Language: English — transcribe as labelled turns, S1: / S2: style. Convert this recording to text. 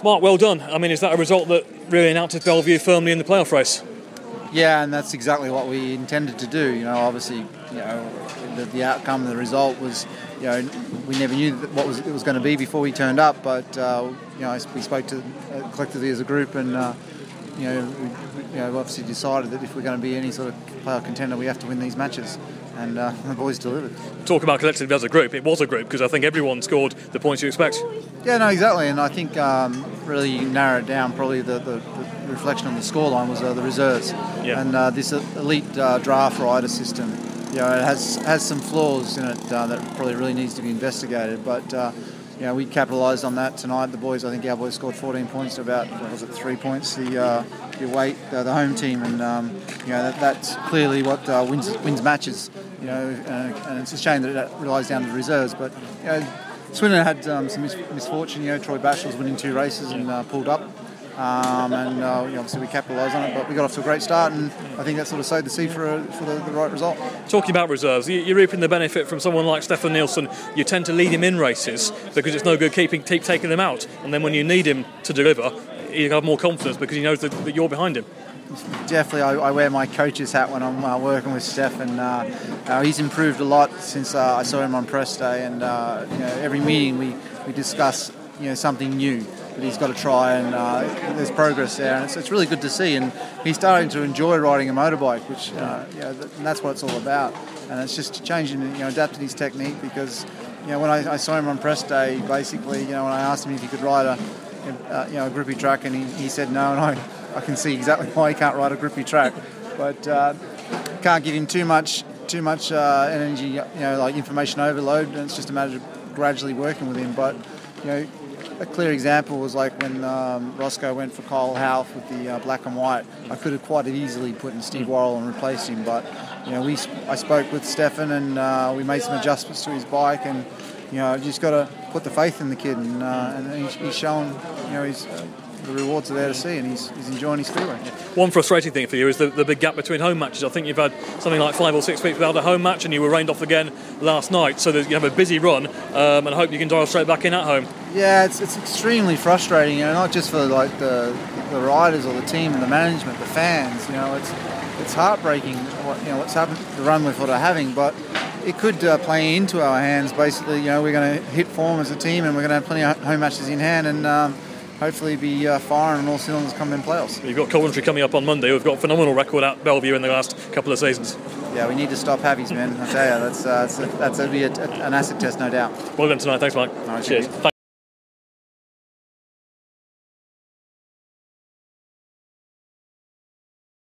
S1: Mark, well done. I mean, is that a result that really announces Bellevue firmly in the playoff race?
S2: Yeah, and that's exactly what we intended to do. You know, obviously, the outcome, the result was, we never knew what it was going to be before we turned up. But we spoke to collectively as a group, and we obviously decided that if we're going to be any sort of playoff contender, we have to win these matches. And the boys delivered.
S1: Talk about collectively as a group. It was a group because I think everyone scored the points you expect.
S2: Yeah, no, exactly. And I think really you narrow it down. Probably the reflection on the scoreline was the reserves.
S1: Yeah.
S2: And this elite draft rider system, it has some flaws in it that probably really needs to be investigated. But we capitalised on that tonight. The boys, I think our boys scored 14 points to about 3 points. The home team, and that's clearly what wins matches. And it's a shame that it relies down to the reserves. But Swindon had some misfortune. Troy Batchelor was winning 2 races and pulled up. Obviously we capitalised on it, but we got off to a great start, and I think that sort of sowed the seed for the right result.
S1: Talking about reserves, you're reaping the benefit from someone like Stefan Nielsen. You tend to lead him in races because it's no good keep taking them out, and then when you need him to deliver, you have more confidence because he knows that you're behind him.
S2: Definitely, I wear my coach's hat when I'm working with Steph, and he's improved a lot since I saw him on press day. And every meeting we discuss something new that he's got to try, and there's progress there, and it's really good to see. And he's starting to enjoy riding a motorbike, which and that's what it's all about. And it's just changing, adapting his technique, because when I saw him on press day, basically, when I asked him if he could ride a grippy track, and he said no, and I can see exactly why he can't ride a grippy track, but can't give him too much energy, like information overload, and it's just a matter of gradually working with him. But a clear example was like when Roscoe went for Kyle Houth with the black and white. I could have quite easily put in Steve Worrell and replaced him, but I spoke with Stefan, and we made some adjustments to his bike, and you just got to put the faith in the kid, and he's shown the rewards are there to see, and he's enjoying his feeling.
S1: One frustrating thing for you is the big gap between home matches. I think you've had something like 5 or 6 weeks without a home match, and you were rained off again last night, so you have a busy run, and I hope you can dial straight back in at home. Yeah,
S2: it's extremely frustrating, not just for like the riders or the team and the management, the fans. It's heartbreaking what's happened, the run we're having, but it could play into our hands. Basically, we're going to hit form as a team, and we're going to have plenty of home matches in hand, and hopefully be firing on all cylinders come in playoffs.
S1: You've got Coventry coming up on Monday. We've got a phenomenal record at Bellevue in the last couple of seasons.
S2: Yeah, we need to stop Havies, man. I tell you, that'll be an acid test, no doubt.
S1: Well done tonight. Thanks, Mike.
S2: All right,
S1: cheers.